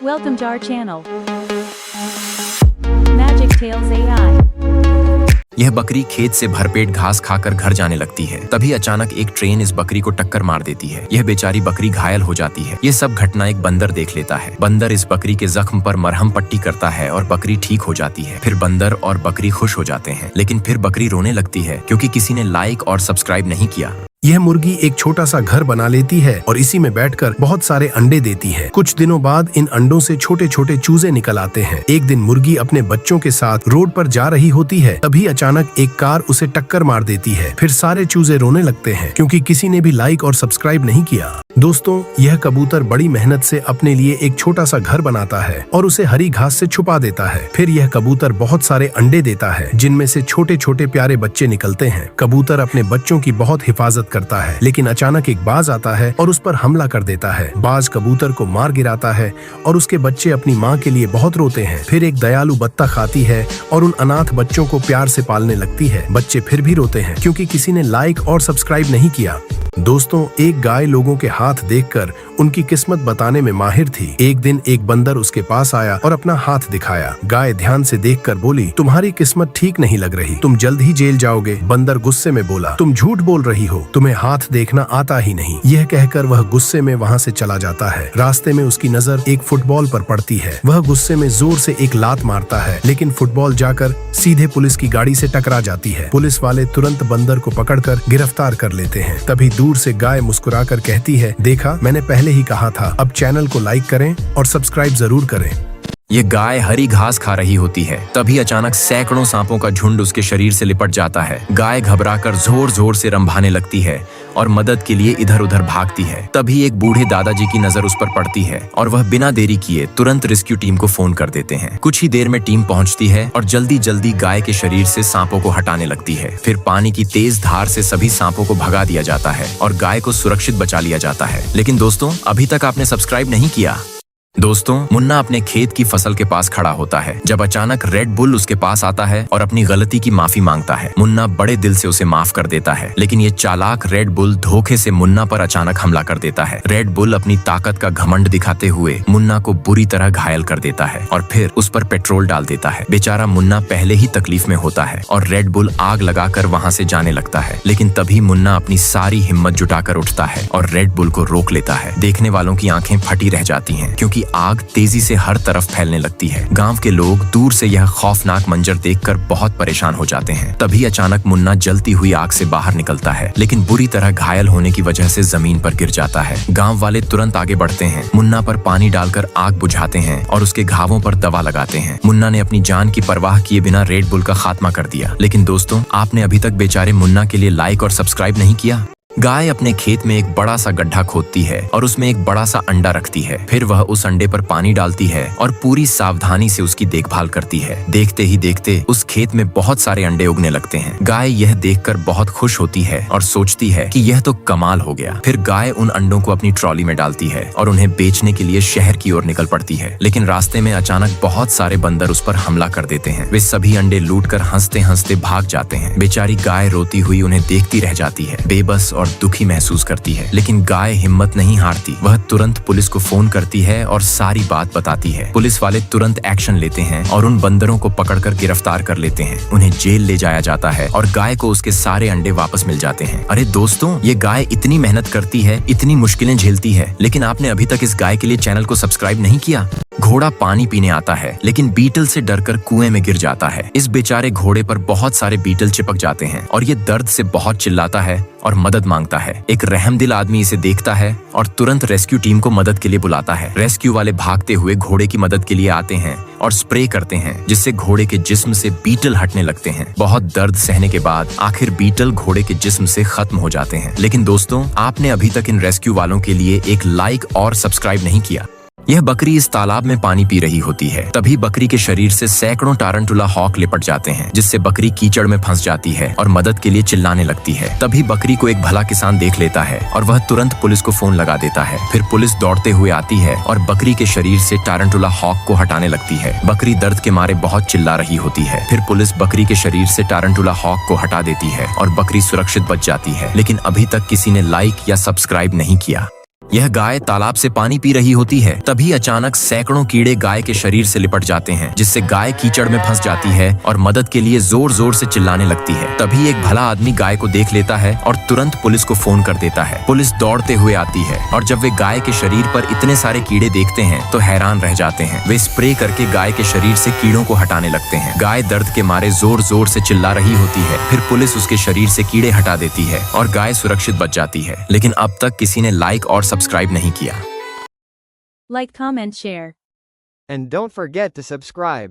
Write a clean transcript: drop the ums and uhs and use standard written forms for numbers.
Welcome to our channel. Magic Tales AI. यह बकरी खेत से भरपेट घास खाकर घर जाने लगती है। तभी अचानक एक ट्रेन इस बकरी को टक्कर मार देती है। यह बेचारी बकरी घायल हो जाती है। ये सब घटना एक बंदर देख लेता है। बंदर इस बकरी के जख्म पर मरहम पट्टी करता है और बकरी ठीक हो जाती है। फिर बंदर और बकरी खुश हो जाते हैं, लेकिन फिर बकरी रोने लगती है क्योंकि किसी ने लाइक और सब्सक्राइब नहीं किया। यह मुर्गी एक छोटा सा घर बना लेती है और इसी में बैठकर बहुत सारे अंडे देती है। कुछ दिनों बाद इन अंडों से छोटे छोटे चूजे निकल आते हैं। एक दिन मुर्गी अपने बच्चों के साथ रोड पर जा रही होती है, तभी अचानक एक कार उसे टक्कर मार देती है। फिर सारे चूजे रोने लगते हैं क्योंकि किसी ने भी लाइक और सब्सक्राइब नहीं किया। दोस्तों, यह कबूतर बड़ी मेहनत से अपने लिए एक छोटा सा घर बनाता है और उसे हरी घास से छुपा देता है। फिर यह कबूतर बहुत सारे अंडे देता है, जिनमें से छोटे छोटे प्यारे बच्चे निकलते हैं। कबूतर अपने बच्चों की बहुत हिफाजत करता है, लेकिन अचानक एक बाज आता है और उस पर हमला कर देता है। बाज कबूतर को मार गिराता है और उसके बच्चे अपनी माँ के लिए बहुत रोते हैं। फिर एक दयालु बत्तख आती है और उन अनाथ बच्चों को प्यार से पालने लगती है। बच्चे फिर भी रोते हैं क्योंकि किसी ने लाइक और सब्सक्राइब नहीं किया। दोस्तों, एक गाय लोगों के हाथ देखकर उनकी किस्मत बताने में माहिर थी। एक दिन एक बंदर उसके पास आया और अपना हाथ दिखाया। गाय ध्यान से देखकर बोली, तुम्हारी किस्मत ठीक नहीं लग रही, तुम जल्द ही जेल जाओगे। बंदर गुस्से में बोला, तुम झूठ बोल रही हो, तुम्हें हाथ देखना आता ही नहीं। यह कहकर वह गुस्से में वहाँ से चला जाता है। रास्ते में उसकी नजर एक फुटबॉल पर पड़ती है। वह गुस्से में जोर से एक लात मारता है, लेकिन फुटबॉल जाकर सीधे पुलिस की गाड़ी से टकरा जाती है। पुलिस वाले तुरंत बंदर को पकड़कर गिरफ्तार कर लेते हैं। तभी दूर से गाय मुस्कुराकर कहती है, देखा, मैंने पहले ही कहा था। अब चैनल को लाइक करें और सब्सक्राइब जरूर करें। ये गाय हरी घास खा रही होती है। तभी अचानक सैकड़ों सांपों का झुंड उसके शरीर से लिपट जाता है। गाय घबराकर जोर जोर से रंभाने लगती है और मदद के लिए इधर उधर भागती है। तभी एक बूढ़े दादाजी की नजर उस पर पड़ती है और वह बिना देरी किए तुरंत रेस्क्यू टीम को फोन कर देते हैं। कुछ ही देर में टीम पहुंचती है और जल्दी जल्दी गाय के शरीर से सांपों को हटाने लगती है। फिर पानी की तेज धार से सभी सांपों को भगा दिया जाता है और गाय को सुरक्षित बचा लिया जाता है। लेकिन दोस्तों, अभी तक आपने सब्सक्राइब नहीं किया। दोस्तों, मुन्ना अपने खेत की फसल के पास खड़ा होता है जब अचानक रेड बुल उसके पास आता है और अपनी गलती की माफी मांगता है। मुन्ना बड़े दिल से उसे माफ कर देता है, लेकिन ये चालाक रेड बुल धोखे से मुन्ना पर अचानक हमला कर देता है। रेड बुल अपनी ताकत का घमंड दिखाते हुए मुन्ना को बुरी तरह घायल कर देता है और फिर उस पर पेट्रोल डाल देता है। बेचारा मुन्ना पहले ही तकलीफ में होता है और रेड बुल आग लगाकर वहाँ से जाने लगता है। लेकिन तभी मुन्ना अपनी सारी हिम्मत जुटाकर उठता है और रेड बुल को रोक लेता है। देखने वालों की आंखें फटी रह जाती हैं क्योंकि आग तेजी से हर तरफ फैलने लगती है। गांव के लोग दूर से यह खौफनाक मंजर देखकर बहुत परेशान हो जाते हैं। तभी अचानक मुन्ना जलती हुई आग से बाहर निकलता है, लेकिन बुरी तरह घायल होने की वजह से जमीन पर गिर जाता है। गांव वाले तुरंत आगे बढ़ते हैं, मुन्ना पर पानी डालकर आग बुझाते हैं और उसके घावों पर दवा लगाते हैं। मुन्ना ने अपनी जान की परवाह किए बिना रेड बुल का खात्मा कर दिया। लेकिन दोस्तों, आपने अभी तक बेचारे मुन्ना के लिए लाइक और सब्सक्राइब नहीं किया। गाय अपने खेत में एक बड़ा सा गड्ढा खोदती है और उसमें एक बड़ा सा अंडा रखती है। फिर वह उस अंडे पर पानी डालती है और पूरी सावधानी से उसकी देखभाल करती है। देखते ही देखते उस खेत में बहुत सारे अंडे उगने लगते हैं। गाय यह देखकर बहुत खुश होती है और सोचती है कि यह तो कमाल हो गया। फिर गाय उन अंडों को अपनी ट्रॉली में डालती है और उन्हें बेचने के लिए शहर की ओर निकल पड़ती है। लेकिन रास्ते में अचानक बहुत सारे बंदर उस पर हमला कर देते हैं। वे सभी अंडे लूटकर हंसते हंसते भाग जाते हैं। बेचारी गाय रोती हुई उन्हें देखती रह जाती है, बेबस और दुखी महसूस करती है। लेकिन गाय हिम्मत नहीं हारती। वह तुरंत पुलिस को फोन करती है और सारी बात बताती है। पुलिस वाले तुरंत एक्शन लेते हैं और उन बंदरों को पकड़कर गिरफ्तार कर लेते हैं। उन्हें जेल ले जाया जाता है और गाय को उसके सारे अंडे वापस मिल जाते हैं। अरे दोस्तों, ये गाय इतनी मेहनत करती है, इतनी मुश्किलें झेलती है, लेकिन आपने अभी तक इस गाय के लिए चैनल को सब्सक्राइब नहीं किया। घोड़ा पानी पीने आता है, लेकिन बीटल से डरकर कुएं में गिर जाता है। इस बेचारे घोड़े पर बहुत सारे बीटल चिपक जाते हैं और ये दर्द से बहुत चिल्लाता है और मदद मांगता है। एक रहमदिल आदमी इसे देखता है और तुरंत रेस्क्यू टीम को मदद के लिए बुलाता है। रेस्क्यू वाले भागते हुए घोड़े की मदद के लिए आते हैं और स्प्रे करते हैं, जिससे घोड़े के जिस्म से बीटल हटने लगते हैं। बहुत दर्द सहने के बाद आखिर बीटल घोड़े के जिस्म से खत्म हो जाते हैं। लेकिन दोस्तों, आपने अभी तक इन रेस्क्यू वालों के लिए एक लाइक और सब्सक्राइब नहीं किया। यह बकरी इस तालाब में पानी पी रही होती है। तभी बकरी के शरीर से सैकड़ों टारंटुला हॉक लिपट जाते हैं, जिससे बकरी कीचड़ में फंस जाती है और मदद के लिए चिल्लाने लगती है। तभी बकरी को एक भला किसान देख लेता है और वह तुरंत पुलिस को फोन लगा देता है। फिर पुलिस दौड़ते हुए आती है और बकरी के शरीर से टारंटुला हॉक को हटाने लगती है। बकरी दर्द के मारे बहुत चिल्ला रही होती है। फिर पुलिस बकरी के शरीर से टारंटुला हॉक को हटा देती है और बकरी सुरक्षित बच जाती है। लेकिन अभी तक किसी ने लाइक या सब्सक्राइब नहीं किया। यह गाय तालाब से पानी पी रही होती है। तभी अचानक सैकड़ों कीड़े गाय के शरीर से लिपट जाते हैं, जिससे गाय कीचड़ में फंस जाती है और मदद के लिए जोर जोर से चिल्लाने लगती है। तभी एक भला आदमी गाय को देख लेता है और तुरंत पुलिस को फोन कर देता है। पुलिस दौड़ते हुए आती है और जब वे गाय के शरीर पर इतने सारे कीड़े देखते हैं तो हैरान रह जाते हैं। वे स्प्रे करके गाय के शरीर से कीड़ों को हटाने लगते हैं। गाय दर्द के मारे जोर जोर से चिल्ला रही होती है। फिर पुलिस उसके शरीर से कीड़े हटा देती है और गाय सुरक्षित बच जाती है। लेकिन अब तक किसी ने लाइक और सब्सक्राइब नहीं किया। Like, comment, share. And don't forget to subscribe.